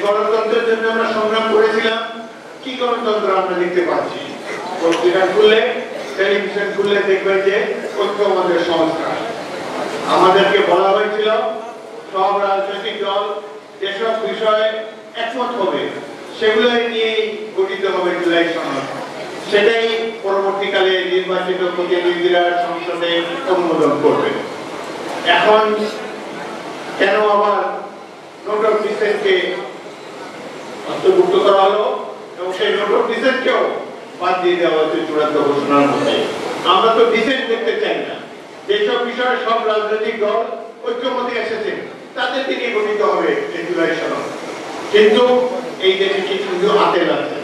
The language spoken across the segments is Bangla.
গণতন্ত্রের জন্য আমরা সংগ্রাম করেছিলাম, কি গণতন্ত্র আমরা দেখতে পাচ্ছি? পত্রিকা খুললে, টেলিভিশন খুললে দেখবেন যে ঐক্যমতের সংস্কার। আমাদেরকে বলা হয়েছিল সব রাজনৈতিক দল যেসব বিষয়ে একমত হবে সেগুলোই নিয়ে গঠিত হবে জুলাই সনদ। সেটাই পরবর্তীকালে নির্বাচিত প্রতিনিধিরা সংসদে অনুমোদন করবে। এখন কেন আবার নোট অফ ডিসেন্টকে অন্তর্ভুক্ত করা হলো এবং সেই নোট অফ ডিসেন্টকেও বাদ দিয়ে দেওয়া হচ্ছে চূড়ান্ত ঘোষণার মধ্যে? আমরা তো ডিসেন্ট দেখতে চাই না। যেসব বিষয়ে সব রাজনৈতিক দল ঐক্যমতে এসেছে তাদের থেকে গঠিত হবে এই জুলাই সনদ। কিন্তু এই দেশে কিছু আতেল আছে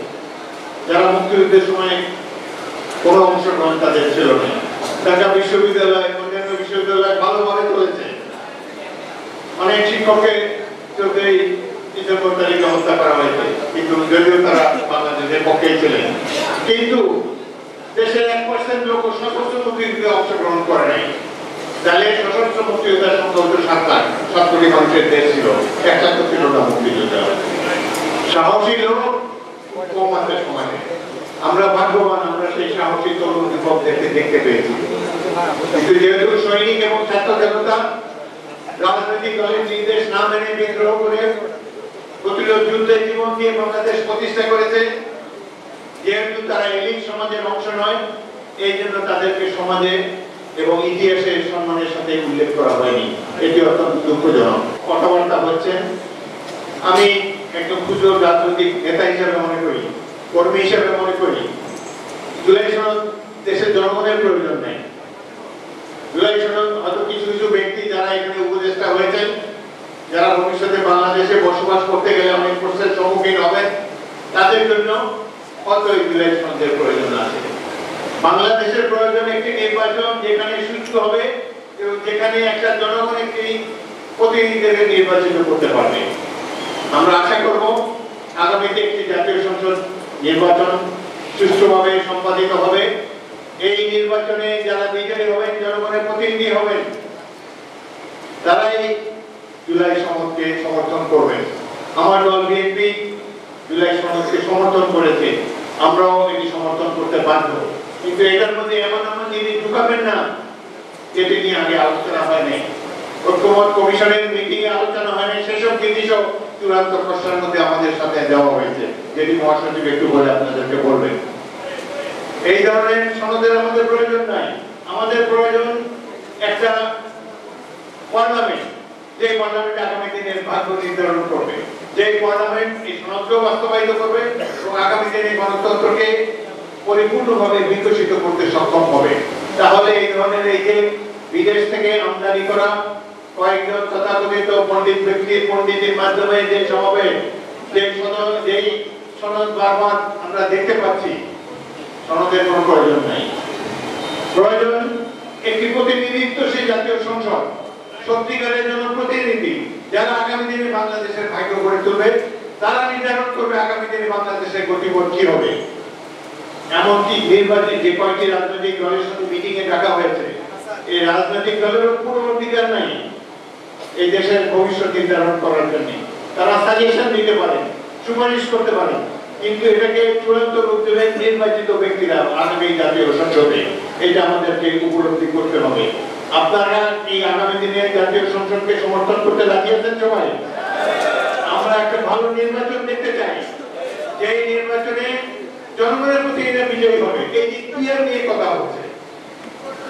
যারা মুক্তিযুদ্ধের সময় কোনো অংশগ্রহণ তাদের ছিল না। ঢাকা বিশ্ববিদ্যালয়, অন্যান্য বিশ্ববিদ্যালয় ভালোভাবে চলেছে। অনেক শিক্ষককে 14 ডিসেম্বর তারিখে হত্যা করা হয়েছে, কিন্তু যদিও তারা বাংলাদেশের পক্ষেই ছিলেন। কিন্তু দেশের 1% লোক সশস্ত্র মুক্তিযুদ্ধে অংশগ্রহণ করে নাই। তাহলে সশস্ত্র মুক্তিযোদ্ধার সংখ্যা হতো 7 কোটি মানুষের দেশ ছিল, 1 ছিল না মুক্তিযোদ্ধা। সাহসী লোক কম আছে সমাজে। আমরা ভাগ্যবান, আমরা সেই সাহসী তরুণ যুবকদেরকে দেখতে পেয়েছি। কিন্তু যেহেতু সৈনিক এবং ছাত্র জনতা রাজনৈতিক দলের নির্দেশ না মেনে বিদ্রোহ করে প্রতিরোধ যুদ্ধে জীবন দিয়ে বাংলাদেশ প্রতিষ্ঠা করেছে, যেহেতু তারা এলিট সমাজের অংশ নয়, এই জন্য তাদেরকে সমাজে এবং ইতিহাসে সম্মানের সাথে উল্লেখ করা হয়নি। এটি অত্যন্ত দুঃখজনক। কথাবার্তা হচ্ছেন, আমি একজন ক্ষুদ্র রাজনৈতিক নেতা হিসেবে মনে করি, কর্মী হিসেবে মনে করি, জুলাই সনদ দেশের জনগণের প্রয়োজন নেই। জুলাই সনদ হয়তো কিছু কিছু ব্যক্তি যারা এখানে উপদেষ্টা হয়েছেন, যারা ভবিষ্যতে বাংলাদেশে বসবাস করতে গেলে অনেক প্রশ্নের সম্মুখীন হবেন, তাদের জন্য হয়তো এই জুলাই সনদের প্রয়োজন আছে। বাংলাদেশের প্রয়োজন একটি নির্বাচন যেখানে সুষ্ঠু হবে এবং যেখানে একটা জনগণ একটি প্রতিনিধিদের নির্বাচিত করতে পারবে। আমরা আশা করব আগামীতে একটি জাতীয় সংসদ নির্বাচন সুষ্ঠুভাবে সম্পাদিত হবে। এই নির্বাচনে যারা বিজয়ী হবেন, জনগণের প্রতিনিধি হবেন, তারাই জুলাই সনদকে সমর্থন করবেন। আমার দল বিএনপি জুলাই সনদকে সমর্থন করেছে, আমরাও এটি সমর্থন করতে বাধ্য। কিন্তু এটার মধ্যে এমন জিনিস ঢুকাবেন না যেটি নিয়ে আগে আলোচনা হয়নি, ঐক্যমত কমিশনের মিটিং এ আলোচনা হয়নি, সেসব জিনিসও চূড়ান্ত প্রশ্নের মধ্যে আমাদের সাথে দেওয়া হয়েছে, যেটি মহাসচিব একটু বলে আপনাদেরকে বলবেন। এই ধরনের সনদের আমাদের প্রয়োজন নাই। আমাদের প্রয়োজন একটা পার্লামেন্ট, যে পার্লামেন্ট আগামী দিনের ভাগ্য নির্ধারণ করবে, যে পার্লামেন্ট এই সনদকে বাস্তবায়িত করবে এবং আগামী দিনে গণতন্ত্রকে পরিপূর্ণভাবে বিকশিত করতে সক্ষম হবে। তাহলে এই ধরনের এই যে বিদেশ থেকে আমদানি করা কয়েকজন তথাকথিত পণ্ডিত ব্যক্তির পণ্ডিতের মাধ্যমে যে সমাবেশ, যেই সনদ বারবার আমরা দেখতে পাচ্ছি, সনদের কোনো প্রয়োজন নাই। প্রয়োজন একটি প্রতিনিধিত্বশীল জাতীয় সংসদ, সত্যিকারের জনপ্রতিনিধি যারা আগামী দিনে বাংলাদেশের ভাগ্য গড়ে তুলবে, তারা নির্ধারণ করবে আগামী দিনে বাংলাদেশের গতিপথ কি হবে। এমনকি নির্বাচনে যে কয়েকটি রাজনৈতিক দলের সাথে মিটিং এ ডাকা হয়েছে, এই রাজনৈতিক দলের কোনো অধিকার নাই এই দেশের ভবিষ্যৎ নির্ধারণ করার জন্য। তারা সাজেশন দিতে পারেন, সুপারিশ করতে পারেন, কিন্তু এটাকে চূড়ান্ত রূপ দেবেন নির্বাচিত ব্যক্তিরা আগামী জাতীয় সংসদে। এটা আমাদেরকে উপলব্ধি করতে হবে। আপনারা এই আগামী দিনে জাতীয় সংসদকে সমর্থন করতে রাজি আছেন সবাই? আমরা একটা ভালো নির্বাচন দেখতে চাই, যে নির্বাচনে জনগণের প্রতি এটা বিজয়ী হবে। এই যে পিয়ার নিয়ে কথা হচ্ছে,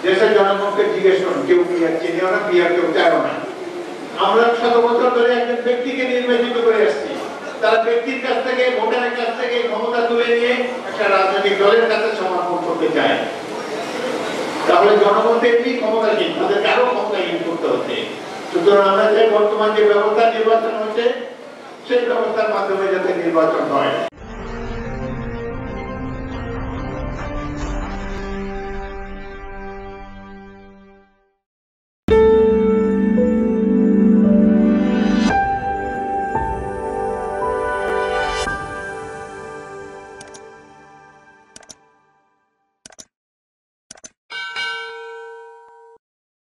দেশের জনগণকে জিজ্ঞেস করুন, কেউ পিয়ার চিনেও না, পিয়ার কেউ চায়ও না। আমরা 100 বছর ধরে একজন ব্যক্তিকে নির্বাচিত করে আসছি, তারা ব্যক্তির কাছ থেকে, ভোটারের কাছ থেকে ক্ষমতা তুলে নিয়ে একটা রাজনৈতিক দলের কাছে সমর্পণ করতে চায়। তাহলে জনগণকে কি ক্ষমতাহীন, তাদেরকে আরো ক্ষমতাহীন করতে হচ্ছে। সুতরাং আমরা চাই বর্তমান যে ব্যবস্থা নির্বাচন হচ্ছে, সেই ব্যবস্থার মাধ্যমে যাতে নির্বাচন হয়।